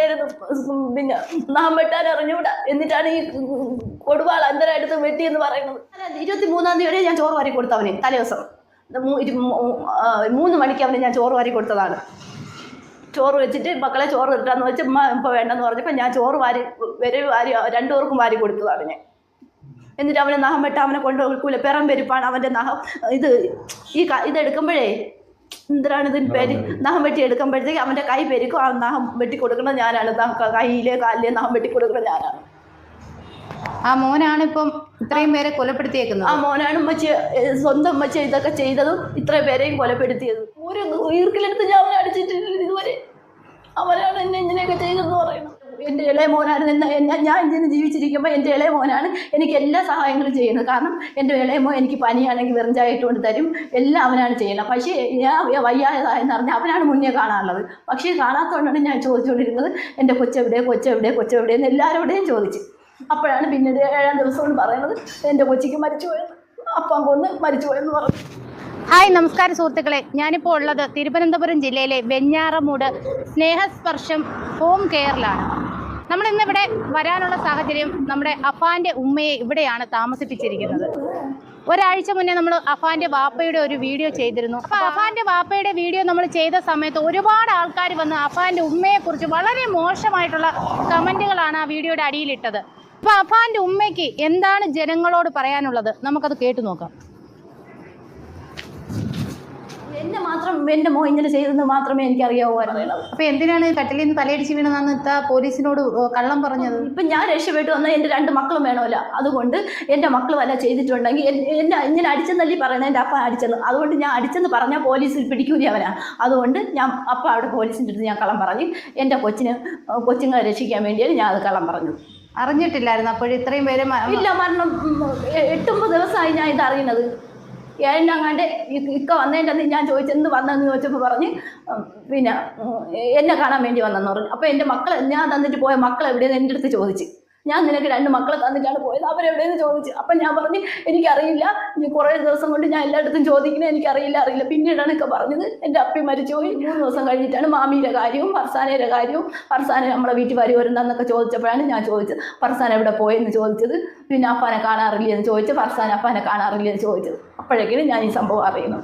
അറിഞ്ഞൂടായിരുന്നു, പിന്നെ നാം വെട്ടാൻ അറിഞ്ഞൂടാ. എന്നിട്ടാണ് ഈ കൊടുവാൾ അന്തരടുത്ത് വെട്ടിയെന്ന് പറയുന്നത്. 23-ാം തീയതി വരെ ഞാൻ ചോറ് വാരി കൊടുത്തവന്. തലേദിവസം 3 മണിക്ക് അവന് ഞാൻ ചോറ് വാരി കൊടുത്തതാണ്. ചോറ് വെച്ചിട്ട് മക്കളെ ചോറ് ഇട്ടാന്ന് വെച്ച് ഇപ്പോൾ വേണ്ടെന്ന് പറഞ്ഞപ്പോൾ ഞാൻ ചോറ് വാരി 2 പേർക്കും വാരി കൊടുത്തതാണ് ഞാൻ. എന്നിട്ട് അവനെ നഖം വെട്ടാൻ അവനെ കൊണ്ട് കൊടുക്കൂല. പിറം പെരുപ്പാണ് അവൻ്റെ നഖം. ഇതെടുക്കുമ്പോഴേ എന്തിനാണ് ഇതിന് പേര്, നഖം വെട്ടി എടുക്കുമ്പോഴത്തേക്ക് അവൻ്റെ കൈ പെരുക്കും. ആ നഖം വെട്ടി കൊടുക്കുന്നത് ഞാനാണ്. കൈയിലെ കാലിലെ നഖം വെട്ടി കൊടുക്കുന്നത് ഞാനാണ്. ആ മോനാണ് ഇപ്പം ഇത്രയും പേരെ കൊലപ്പെടുത്തിയേക്കുന്നത്. ആ മോനാണ് സ്വന്തം അമ്മച്ച ഇതൊക്കെ ചെയ്തതും ഇത്രയും പേരെയും കൊലപ്പെടുത്തിയതും. ഒരു ഈർക്കിലെടുത്ത് ഞാൻ അവനെ അടിച്ചിട്ടില്ല ഇതുവരെ. അവനാണ് എന്നെ ഇങ്ങനെയൊക്കെ ചെയ്തെന്ന് പറയുന്നത്. എൻ്റെ ഇളയ മോനാണ് ഞാൻ ഇതിന് ജീവിച്ചിരിക്കുമ്പോൾ എൻ്റെ ഇളയ മോനാണ് എനിക്ക് എല്ലാ സഹായങ്ങളും ചെയ്യുന്നത്. കാരണം എൻ്റെ ഇളയ മോൻ എനിക്ക് പനിയാണെങ്കിൽ വെറുഞ്ചായിട്ട് കൊണ്ട് തരും, എല്ലാം അവനാണ് ചെയ്യുന്നത്. പക്ഷേ ഞാൻ വയ്യാതായെന്ന് പറഞ്ഞാൽ അവനാണ് മുന്നേ കാണാനുള്ളത്. പക്ഷേ കാണാത്തതുകൊണ്ടാണ് ഞാൻ ചോദിച്ചുകൊണ്ടിരുന്നത് എൻ്റെ കൊച്ചെവിടെ എന്ന് എല്ലാവരോടെയും ചോദിച്ചു. അപ്പോഴാണ് പിന്നീട് 7-ാം ദിവസം കൊണ്ട് പറയുന്നത് എൻ്റെ കൊച്ചിക്ക് മരിച്ചുപോയെന്ന്, അപ്പം കൊന്ന് മരിച്ചുപോയെന്ന് പറഞ്ഞു. ഹായ്, നമസ്കാരം സുഹൃത്തുക്കളെ. ഞാനിപ്പോൾ ഉള്ളത് തിരുവനന്തപുരം ജില്ലയിലെ വെഞ്ഞാറമൂട് സ്നേഹസ്പർശം ഹോം കെയറിലാണ്. നമ്മളിന്നിവിടെ വരാനുള്ള സാഹചര്യം, നമ്മുടെ അഫാൻ്റെ ഉമ്മയെ ഇവിടെയാണ് താമസിപ്പിച്ചിരിക്കുന്നത്. ഒരാഴ്ച മുന്നേ നമ്മൾ അഫാൻ്റെ വാപ്പയുടെ ഒരു വീഡിയോ ചെയ്തിരുന്നു. അപ്പോൾ അഫാൻ്റെ വാപ്പയുടെ വീഡിയോ നമ്മൾ ചെയ്ത സമയത്ത് ഒരുപാട് ആൾക്കാർ വന്ന് അഫാൻ്റെ ഉമ്മയെക്കുറിച്ച് വളരെ മോശമായിട്ടുള്ള കമൻറ്റുകളാണ് ആ വീഡിയോയുടെ അടിയിലിട്ടത്. അപ്പോൾ അഫാൻ്റെ ഉമ്മയ്ക്ക് എന്താണ് ജനങ്ങളോട് പറയാനുള്ളത് നമുക്കത് കേട്ടു നോക്കാം. എന്നെ മാത്രം എൻ്റെ മോൻ ഇങ്ങനെ ചെയ്തെന്ന് മാത്രമേ എനിക്കറിയാവൂ പറയുന്നത്. അപ്പോൾ എന്തിനാണ് കട്ടിലിൽ നിന്ന് തലയിടിച്ച് വീണെന്നാണ് പോലീസിനോട് കള്ളം പറഞ്ഞത്? ഇപ്പം ഞാൻ രക്ഷപ്പെട്ടു വന്നാൽ എൻ്റെ 2 മക്കളും വേണമല്ലോ. അതുകൊണ്ട് എൻ്റെ മക്കൾ വല്ല ചെയ്തിട്ടുണ്ടെങ്കിൽ എന്നെ ഇങ്ങനെ അടിച്ചെന്നല്ലേ പറയുന്നത്, എൻ്റെ അപ്പ അടിച്ചെന്ന്. അതുകൊണ്ട് ഞാൻ അടിച്ചെന്ന് പറഞ്ഞാൽ പോലീസിൽ പിടിക്കൂലേ അവനാ. അതുകൊണ്ട് ഞാൻ അപ്പം അവിടെ പോലീസിൻ്റെ അടുത്ത് ഞാൻ കള്ളം പറഞ്ഞു. എൻ്റെ കൊച്ചുങ്ങളെ രക്ഷിക്കാൻ വേണ്ടിയാണ് ഞാൻ അത് കള്ളം പറഞ്ഞത്. അറിഞ്ഞിട്ടില്ലായിരുന്നു അപ്പോൾ ഇത്രയും പേര്? ഇല്ല, മരണം 8-9 ദിവസമായി ഞാൻ ഇത് അറിയുന്നത്. ഏഴെങ്ങാണ്ട് ഇക്ക വന്നതിൻ്റെ അന്ന് ഞാൻ ചോദിച്ചെന്ത് വന്നതെന്ന് ചോദിച്ചപ്പോൾ പറഞ്ഞ് പിന്നെ എന്നെ കാണാൻ വേണ്ടി വന്നെന്ന് പറഞ്ഞു. അപ്പോൾ എൻ്റെ മക്കളെ ഞാൻ തന്നിട്ട് പോയ മക്കൾ എവിടെയെന്ന് എൻ്റെ അടുത്ത് ചോദിച്ചു. ഞാൻ നിനക്ക് 2 മക്കളെ തന്നിട്ടാണ് പോയത്, അവരെവിടെയെന്ന് ചോദിച്ചു. അപ്പം ഞാൻ പറഞ്ഞു എനിക്കറിയില്ല, ഇനി കുറേ ദിവസം കൊണ്ട് ഞാൻ എല്ലായിടത്തും ചോദിക്കുന്നത് എനിക്കറിയില്ല. പിന്നീടാണ് ഒക്കെ പറഞ്ഞത് എൻ്റെ അപ്പി മരിച്ചുപോയി. 3 ദിവസം കഴിഞ്ഞിട്ടാണ് മാമിയുടെ കാര്യവും ഫർസാനയുടെ കാര്യവും, ഫർസാന നമ്മളെ വീട്ടിൽ വരുന്നതെന്നൊക്കെ ചോദിച്ചപ്പോഴാണ് ഞാൻ ചോദിച്ചത് ഫർസാന എവിടെ പോയെന്ന് ചോദിച്ചത്. പിന്നെ അപ്പാനെ കാണാറില്ലെന്ന് ചോദിച്ചു. ഫർസാന അപ്പാനെ കാണാറില്ലെന്ന് ചോദിച്ചത്. അപ്പോഴേക്കും ഞാൻ ഈ സംഭവം അറിയുന്നു.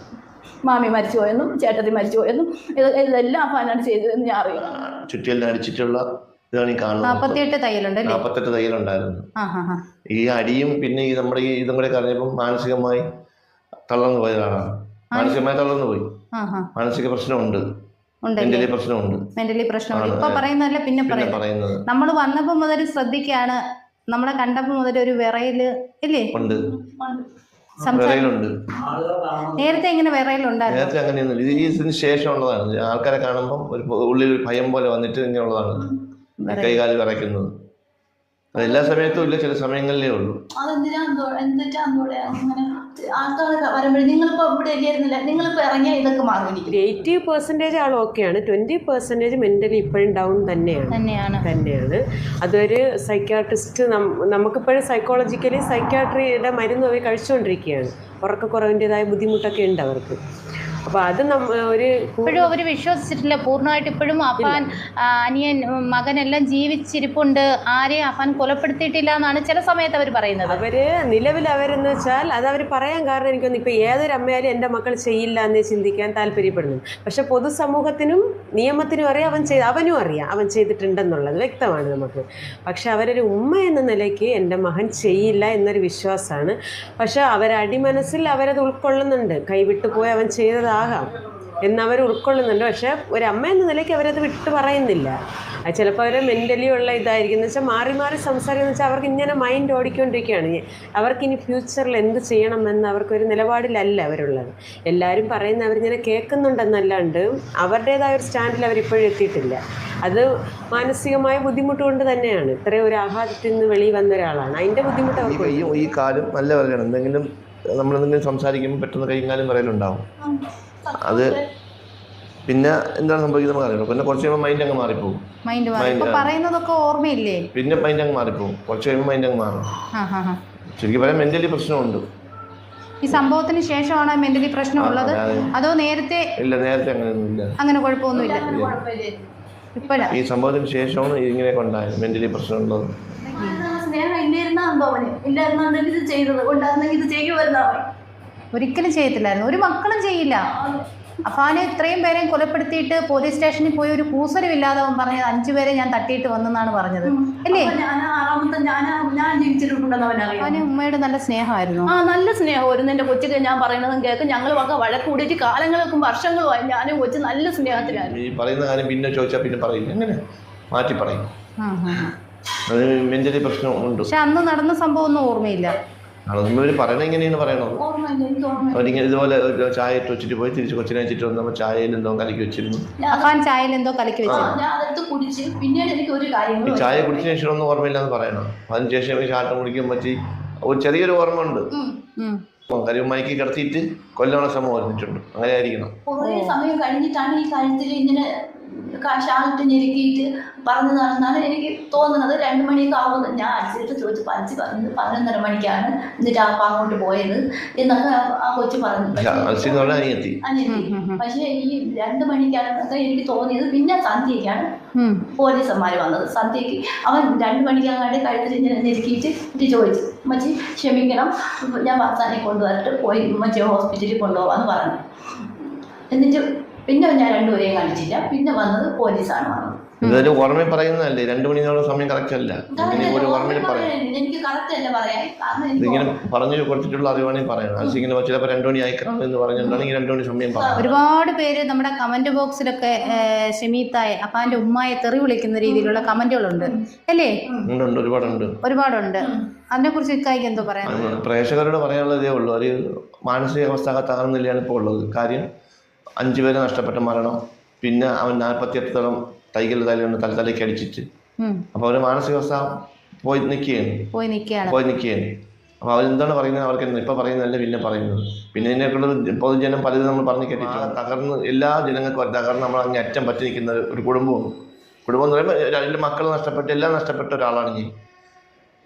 മാമി മരിച്ചുപോയെന്നും ചേട്ടത്തി മരിച്ചുപോയെന്നും ഇതെല്ലാം അപ്പാനാണ് ചെയ്തതെന്ന് ഞാൻ അറിയുന്നു. ചുറ്റിയെല്ലാം അടിച്ചിട്ടുള്ള ഇതാണ് ഈ കാണുന്നത്. 48 തയ്യലുണ്ടായിരുന്നു. ഈ അടിയും പിന്നെ ഈ നമ്മുടെ ഈ ഇതും കൂടെ കഴിഞ്ഞപ്പോൾ മാനസികമായി തളർന്നു പോയതാണ്. മാനസികമായി തളർന്നു പോയി. മാനസിക പ്രശ്നമുണ്ട്, മെന്റലി പ്രശ്നമുണ്ട്. ഇപ്പൊ പറയുന്നതല്ല പിന്നെ പറയുന്നത്. നമ്മൾ വന്നപ്പോ മുതൽ ശ്രദ്ധിക്കാണ്, നമ്മളെ കണ്ടപ്പോ മുതൽ ഒരു വിറയില് ഇല്ലേ ഉണ്ട്. നേരത്തെ ഇങ്ങനെ വിറയിലുണ്ടായിരുന്നു? നേരത്തെ അങ്ങനെയൊന്നും ഇതിന് ശേഷം ഉള്ളതാണ്. ആൾക്കാരെ കാണുമ്പോൾ ഒരു ഉള്ളിൽ ഒരു ഭയം പോലെ വന്നിട്ട് ഇങ്ങനെയുള്ളതാണ് കൈകാല് വിറയ്ക്കുന്നത്. അത് എല്ലാ സമയത്തും ഇല്ല, ചില സമയങ്ങളിലേ ഉള്ളൂ. നിങ്ങളിപ്പോ ഇറങ്ങിയ ഇതൊക്കെ മാറും. 80% ആൾ ഓക്കെയാണ്, 20% മെന്റലി ഇപ്പോഴും ഡൗൺ തന്നെയാണ്. അതൊരു സൈക്യാട്രിസ്റ്റ് നമുക്കിപ്പോഴും സൈക്കോളജിക്കലി സൈക്യാട്രിയുടെ മരുന്ന് പോയി കഴിച്ചുകൊണ്ടിരിക്കുകയാണ്. ഉറക്കക്കുറവിൻ്റെതായ ബുദ്ധിമുട്ടൊക്കെ ഉണ്ട് അവർക്ക്. അപ്പോൾ അത് ഇപ്പോഴും അവർ വിശ്വസിച്ചിട്ടില്ല പൂർണ്ണമായിട്ട്. ഇപ്പോഴും അഫാൻ അനിയൻ മകനെല്ലാം ജീവിച്ചിരിപ്പുണ്ട്, ആരെയും അഫാൻ കൊലപ്പെടുത്തിയിട്ടില്ല എന്നാണ് ചില സമയത്ത് അവർ പറയുന്നത്. നിലവിൽ അവരെന്ന് വെച്ചാൽ അത് അവർ പറയാൻ കാരണം എനിക്കൊന്നും ഇപ്പോൾ ഏതൊരു അമ്മയാലും എൻ്റെ മക്കൾ ചെയ്യില്ല എന്നേ ചിന്തിക്കാൻ താല്പര്യപ്പെടുന്നു. പക്ഷെ പൊതുസമൂഹത്തിനും നിയമത്തിനും അറിയാം അവനും അറിയാം അവൻ ചെയ്തിട്ടുണ്ടെന്നുള്ളത് വ്യക്തമാണ് നമുക്ക്. പക്ഷെ അവരൊരു ഉമ്മ എന്ന നിലയ്ക്ക് എൻ്റെ മകൻ ചെയ്യില്ല എന്നൊരു വിശ്വാസമാണ്. പക്ഷെ അവരടിമനസ്സിൽ അവരത് ഉൾക്കൊള്ളുന്നുണ്ട്. കൈവിട്ടു പോയി അവൻ ചെയ്തതാകാം എന്നവർ ഉൾക്കൊള്ളുന്നുണ്ട്. പക്ഷെ ഒരമ്മ എന്ന നിലയ്ക്ക് അവരത് വിട്ട് പറയുന്നില്ല. അത് ചിലപ്പോൾ അവർ മെൻ്റലി ഉള്ള ഇതായിരിക്കും എന്ന് വെച്ചാൽ മാറി സംസാരിക്കുന്ന വെച്ചാൽ അവർക്ക് ഇങ്ങനെ മൈൻഡ് ഓടിക്കൊണ്ടിരിക്കുകയാണ്. അവർക്കിനി ഫ്യൂച്ചറിൽ എന്ത് ചെയ്യണമെന്ന് അവർക്കൊരു നിലപാടിലല്ല അവരുള്ളത്. എല്ലാവരും പറയുന്ന അവരിങ്ങനെ കേൾക്കുന്നുണ്ടെന്നല്ലാണ്ട് അവരുടേതായ ഒരു സ്റ്റാൻഡിൽ അവരിപ്പോഴും എത്തിയിട്ടില്ല. അത് മാനസികമായ ബുദ്ധിമുട്ട് കൊണ്ട് തന്നെയാണ്. ഇത്രയും ഒരു ആഘാതത്തിൽ നിന്ന് വെളിയിൽ വന്ന ഒരാളാണ്. അതിൻ്റെ ബുദ്ധിമുട്ട് അവർക്ക്. ഈ കാലം നല്ല പറയണം, എന്തെങ്കിലും നമ്മളെന്തെങ്കിലും സംസാരിക്കുമ്പോൾ പെട്ടെന്ന് കൈയും കാലും പറയലുണ്ടാവും. അത് പിന്നെ എന്താണ് സംഭവിക്കുന്നത് നമുക്ക് അറിയാം. പിന്നെ കുറച്ച് കഴിയുമ്പോൾ മൈൻഡ് അങ്ങ് മാറിപ്പോകും. പറയുന്നതൊക്കെ ഓർമ്മയില്ലേ? പിന്നെ മൈൻഡ് അങ്ങ് മാറിപ്പോകും. കുറച്ച് കഴിയുമ്പോൾ മൈൻഡ് അങ്ങ് മാറും. ശരിക്കും പറയാൻ മെന്റലി പ്രശ്നമുണ്ട്. ഈ സംഭവത്തിന് ശേഷമാണ് മെന്റലി പ്രശ്നമുള്ളത് അതോ നേരത്തെ? ഇല്ല, നേരത്തെ അങ്ങനെയൊന്നും ഇല്ല. അങ്ങനെ കുഴപ്പമൊന്നുമില്ല. ഇപ്പോഴാ ഈ സംഭവത്തിന് ശേഷമാണ് ഇങ്ങനെയൊക്കെ ഉണ്ടായത്, മെന്റലി പ്രശ്നമുള്ളത്. സ്നേഹം ഇല്ലായിരുന്നോ അവന്? ഇല്ലായിരുന്നെങ്കിൽ ഇത് ചെയ്തത് ഉണ്ടായിരുന്നെങ്കിൽ ഇത് ചെയ്യുമായിരുന്നു അവൻ. ഒരിക്കലും ചെയ്യത്തില്ലായിരുന്നു, ഒരു മക്കളും ചെയ്യില്ല. അഫാനെ ഇത്രയും പേരെയും കൊലപ്പെടുത്തിയിട്ട് പോലീസ് സ്റ്റേഷനിൽ പോയി ഒരു കൂസലുമില്ലാതെ അവൻ പറഞ്ഞത് 5 പേരെ ഞാൻ തട്ടിയിട്ട് വന്നെന്നാണ് പറഞ്ഞത് അല്ലേ? ഞാൻ ജീവിച്ചിട്ടുണ്ടെന്ന് അവനറിയാം. അവന് ഉമ്മയുടെ നല്ല സ്നേഹമായിരുന്നു. നല്ല സ്നേഹമായിരുന്നു. എൻ്റെ കൊച്ചിക്ക് ഞാൻ പറയുന്നതും കേൾക്കും. ഞങ്ങൾ ഒക്കെ വഴക്ക് കൂടിയിട്ട് കാലങ്ങൾക്കും വർഷങ്ങളുമായി ഞാനും കൊച്ചു നല്ല സ്നേഹത്തിലായിരുന്നു. ഈ പറയുന്ന കാര്യം പിന്നെ ചോദിച്ചാൽ പിന്നെ പറയില്ല, എങ്ങനെ മാറ്റി പറയും. അത് മെന്റലി പ്രശ്നമുണ്ട്. പക്ഷെ അന്ന് നടന്ന സംഭവം ഒന്നും ഓർമ്മയില്ല. ഇവർ പറയണ എങ്ങനെയാണ് പറയണത്? ഓർമ്മയില്ല, എനിക്ക് ഓർമ്മയില്ല. അവരിങ്ങനെ ഇതുപോലെ ചായ ഇട്ട് വെച്ചിട്ട് പോയി തിരിച്ച് കൊച്ചിനെ വെച്ചിട്ട് വന്നപ്പോൾ ചായയിൽ എന്തോ കലക്കി വെച്ചിരുന്നു. അഫാൻ ചായയിൽ എന്തോ കലക്കി വെച്ചിരുന്നു. ഞാൻ അതെടുത്ത് കുടിച്ച് പിന്നീട് എനിക്ക് ഒരു കാര്യങ്ങൾ ഈ ചായ കുടിച്ചതിന് ശേഷം ഒന്നും ഓർമ്മയില്ലാന്ന് പറയണം. അതിനുശേഷം ഈ ചാട്ടം കുടിക്കാൻ പറ്റി ഒരു ചെറിയൊരു ഓർമ്മ ഉണ്ട്. കാര്യം മയക്കി കിടത്തിയിട്ട് കൊല്ലണ ശ്രമം ഓർമ്മിച്ചിട്ടുണ്ട്. അങ്ങനെ ആയിരിക്കണം. കുറേ സമയം കഴിഞ്ഞിട്ടാണ് ഈ കാര്യത്തിൽ ഇങ്ങനെ ഷാളിട്ട് ഞെരുക്കിയിട്ട് പറഞ്ഞു നടന്നാണ് എനിക്ക് തോന്നുന്നത്. 2 മണിയൊക്കെ ആവുന്നത്. ഞാൻ അടിച്ചിട്ട് ചോദിച്ചു, പഞ്ച് പറഞ്ഞു 11:30 മണിക്കാണ് എന്നിട്ട് അപ്പം അങ്ങോട്ട് പോയത് എന്നൊക്കെ ആ കൊച്ചു പറഞ്ഞു. അനിയത്തി. പക്ഷേ ഈ 2 മണിക്കാണെന്നൊക്കെ എനിക്ക് തോന്നിയത്. പിന്നെ സന്ധ്യയ്ക്കാണ് പോലീസന്മാർ വന്നത്. സന്ധ്യയ്ക്ക് അവൻ 2 മണിക്കാങ്ങാണ്ട് കഴുത്തിൽ ഇങ്ങനെ ഞെരുക്കിയിട്ട് ഇത് ചോദിച്ചു, മച്ചി ക്ഷമിക്കണം, ഞാൻ ഭർത്താനെ കൊണ്ടുവരട്ട്, പോയി മച്ചി ഹോസ്പിറ്റലിൽ കൊണ്ടുപോകാമെന്ന് പറഞ്ഞു. എന്നിട്ട് പിന്നെ ഞാൻ 2 പേരെയും കാണിച്ചില്ല. പിന്നെ വന്നത് പോലീസാണ് വന്നത്. ഇതൊരു ഓർമ്മ പറയുന്നതല്ലേ, 2 മണിയോളം സമയം കറക്റ്റ് അല്ല. ഒരു ഓർമ്മയിൽ പറയാം, എനിക്ക് കറക്റ്റ് അല്ല പറയാൻ. ഇതിങ്ങനെ പറഞ്ഞു കൊടുത്തിട്ടുള്ള അറിവാണെങ്കിൽ പറയണം. അത് ഇങ്ങനെ ചിലപ്പോൾ 2 മണി അയക്കണം എന്ന് പറഞ്ഞിട്ടുണ്ടെങ്കിൽ 2 മണി സമയം പറയാം. ഒരുപാട് പേര് നമ്മുടെ കമന്റ് ബോക്സിലൊക്കെ ഷമീത്തായെ അപ്പാന്റെ ഉമ്മായെ തെറി വിളിക്കുന്ന രീതിയിലുള്ള കമന്റുകളുണ്ട് അല്ലേ? ഉണ്ട്, ഒരുപാടുണ്ട്. അതിനെ കുറിച്ച് ഇക്കായിക്ക് എന്തോ പറയാൻ? പ്രേക്ഷകരോട് പറയാനുള്ളതേ ഉള്ളൂ, ഒരു മാനസികാവസ്ഥ തകർന്നില്ലാണ് ഇപ്പോൾ ഉള്ളത്. കാര്യം 5 പേരെ നഷ്ടപ്പെട്ട മരണം, പിന്നെ അവൻ 48 തലതലയ്ക്ക് അടിച്ചിട്ട്. അപ്പൊ അവരുടെ മാനസികാവസ്ഥ പോയി നിൽക്കുകയാണ്. അപ്പൊ അവരെന്താണ് പറയുന്നത്? അവർക്ക് ഇപ്പൊ പറയുന്നതല്ല പിന്നെ പറയുന്നത്. പിന്നെ ഇതിനെക്കുള്ള പൊതുജനം പലതും നമ്മൾ പറഞ്ഞു കേട്ടിട്ടുണ്ട്. തകർന്ന് എല്ലാ ജനങ്ങൾക്കും തകർന്ന് നമ്മൾ അങ്ങ് അറ്റം പറ്റി നിൽക്കുന്ന ഒരു കുടുംബം എന്ന് പറയുമ്പോൾ 2 മക്കൾ നഷ്ടപ്പെട്ട് എല്ലാം നഷ്ടപ്പെട്ട ഒരാളാണ് ഞാൻ.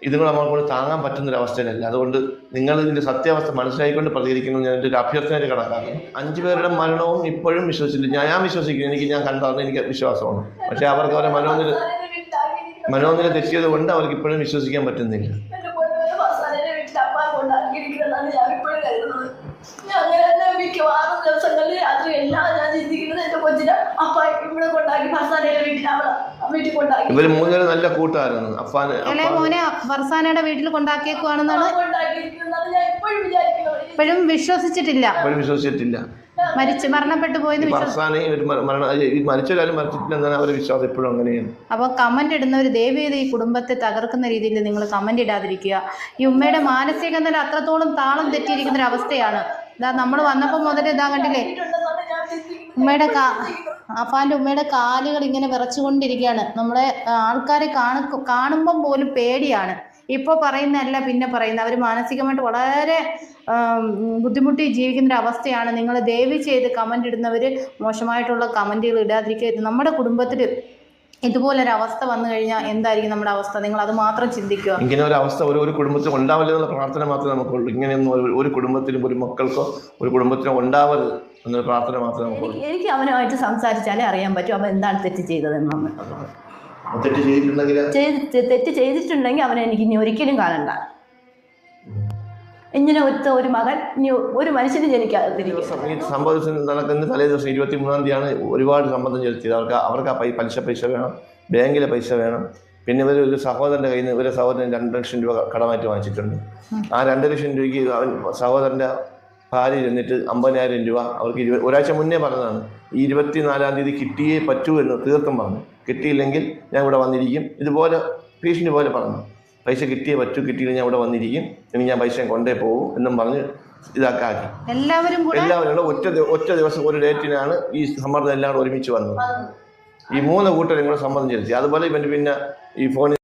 ഇതും കൂടെ നമ്മൾക്കൊണ്ട് താങ്ങാൻ പറ്റുന്നൊരവസ്ഥയിലല്ല. അതുകൊണ്ട് നിങ്ങൾ ഇതിൻ്റെ സത്യാവസ്ഥ മനസ്സിലായിക്കൊണ്ട് പ്രതികരിക്കുന്നത് ഞാൻ എൻ്റെ ഒരു അഭ്യർത്ഥനയായിട്ട് കണക്കാക്കും. 5 പേരുടെ മരണവും ഇപ്പോഴും വിശ്വസിച്ചില്ല. ഞാൻ വിശ്വസിക്കുന്നു, ഞാൻ കണ്ടതാണ്, എനിക്ക് വിശ്വാസമാണ്. പക്ഷേ അവർക്ക് അവരെ മനോനില തെറ്റിയത് കൊണ്ട് അവർക്ക് ഇപ്പോഴും വിശ്വസിക്കാൻ പറ്റുന്നില്ല. മിക്കവാറും ദിവസങ്ങളിൽ രാത്രി എല്ലാം ഞാൻ ചിന്തിക്കുന്നത് എൻ്റെ കൊച്ചിനെ അപ്പ ഇവിടെ കൊണ്ടാക്കി ഫർസാനയുടെ വീട്ടിൽ കൊണ്ടാക്കി. ഇവര് 3 പേരും നല്ല കൂട്ടായിരുന്നു. മോനെ ഫർസാനയുടെ വീട്ടിൽ കൊണ്ടാക്കിയേക്കുവാണെന്നാണ് ഞാൻ എപ്പോഴും വിചാരിക്കുന്നത്. ഇപ്പോഴും വിശ്വസിച്ചിട്ടില്ല. മരണപ്പെട്ടു പോയെന്ന് മരിച്ചൊരാളും മരിച്ചിട്ടില്ല എന്നാണ് അവരുടെ വിശ്വാസം. എപ്പോഴും അങ്ങനെയാണ്. അപ്പോൾ കമന്റ് ഇടുന്നവർ ദയവേത് ഈ കുടുംബത്തെ തകർക്കുന്ന രീതിയിൽ നിങ്ങൾ കമന്റ് ഇടാതിരിക്കുക. ഈ ഉമ്മയുടെ മാനസിക നില അത്രത്തോളം താളം തെറ്റിയിരിക്കുന്ന ഒരു അവസ്ഥയാണ്. ഇതാ നമ്മൾ വന്നപ്പോൾ മുതൽ ഇതാ കണ്ടില്ലേ, അഫാന്റെ ഉമ്മയുടെ കാലുകൾ ഇങ്ങനെ വിറച്ചുകൊണ്ടിരിക്കുകയാണ്. നമ്മളെ ആൾക്കാരെ കാണുമ്പം പോലും പേടിയാണ്. ഇപ്പോൾ പറയുന്നതല്ല പിന്നെ പറയുന്നത്. അവർ മാനസികമായിട്ട് വളരെ ബുദ്ധിമുട്ടി ജീവിക്കുന്നൊരവസ്ഥയാണ്. നിങ്ങൾ ദയവ് ചെയ്ത് കമൻ്റ് ഇടുന്നവർ മോശമായിട്ടുള്ള കമൻറ്റുകൾ ഇടാതിരിക്കരുത്. നമ്മുടെ കുടുംബത്തിൽ ഇതുപോലൊരവസ്ഥ വന്നു കഴിഞ്ഞാൽ എന്തായിരിക്കും നമ്മുടെ അവസ്ഥ? നിങ്ങൾ അത് മാത്രം ചിന്തിക്കുക. ഇങ്ങനെ ഒരു അവസ്ഥ ഒരു കുടുംബത്തിൽ ഉണ്ടാവില്ല എന്നുള്ള പ്രാർത്ഥന മാത്രമേ നമുക്കുള്ളൂ. ഇങ്ങനെയൊന്നും ഒരു കുടുംബത്തിലും ഒരു മക്കൾക്കോ ഒരു കുടുംബത്തിനോ ഉണ്ടാവരുത് എന്നൊരു പ്രാർത്ഥന മാത്രമേ നമുക്കുള്ളൂ. എനിക്ക് അവനുമായിട്ട് സംസാരിച്ചാലേ അറിയാൻ പറ്റും അവൻ എന്താണ് തെറ്റ് ചെയ്തതെന്ന്. തെറ്റ് ചെയ്തിട്ടുണ്ടെങ്കിൽ അവനെ എനിക്ക് ഇനി ഒരിക്കലും കാണണ്ട. ഇങ്ങനെ ഒരു മകൻ ഇനി ഒരു മനുഷ്യന് ജനിക്കാതിരിക്കും. ഈ സംഭവം നടക്കുന്ന തലേ ദിവസം 23-ാം തീയതിയാണ് ഒരുപാട് സമ്മതം ചെലുത്തിയത്. അവർക്ക് ആ പലിശ പൈസ വേണം, ബാങ്കിലെ പൈസ വേണം. പിന്നെ ഒരു സഹോദരൻ്റെ കയ്യിൽ നിന്ന് ഒരു സഹോദരൻ 2 ലക്ഷം രൂപ കടമായിട്ട് വാങ്ങിച്ചിട്ടുണ്ട്. ആ 2 ലക്ഷം രൂപയ്ക്ക് അവൻ സഹോദരൻ്റെ ഭാര്യ ചെന്നിട്ട് 50,000 രൂപ അവർക്ക് ഒരാഴ്ച മുന്നേ പറഞ്ഞതാണ്. ഈ 24-ാം തീയതി കിട്ടിയേ പറ്റൂ എന്ന് തീർത്തും പറഞ്ഞു. കിട്ടിയില്ലെങ്കിൽ ഞാൻ ഇവിടെ വന്നിരിക്കും. ഇതുപോലെ ഭീഷണി പോലെ പറഞ്ഞു. പൈസ കിട്ടിയേ പറ്റൂ, കിട്ടിയില്ല ഞാൻ ഇവിടെ വന്നിരിക്കും, ഇനി ഞാൻ പൈസ കൊണ്ടേ പോകും എന്നും പറഞ്ഞ് ഇതാക്കി. എല്ലാവരും ഒറ്റ ദിവസം ഒരു ഡേറ്റിനാണ് ഈ സമ്മർദ്ദം എല്ലാം ഒരുമിച്ച് വന്നത്. ഈ 3 കൂട്ടരും കൂടെ സമ്മർദ്ദം ചെലുത്തി. അതുപോലെ ഇവൻ്റെ പിന്നെ ഈ ഫോണിൽ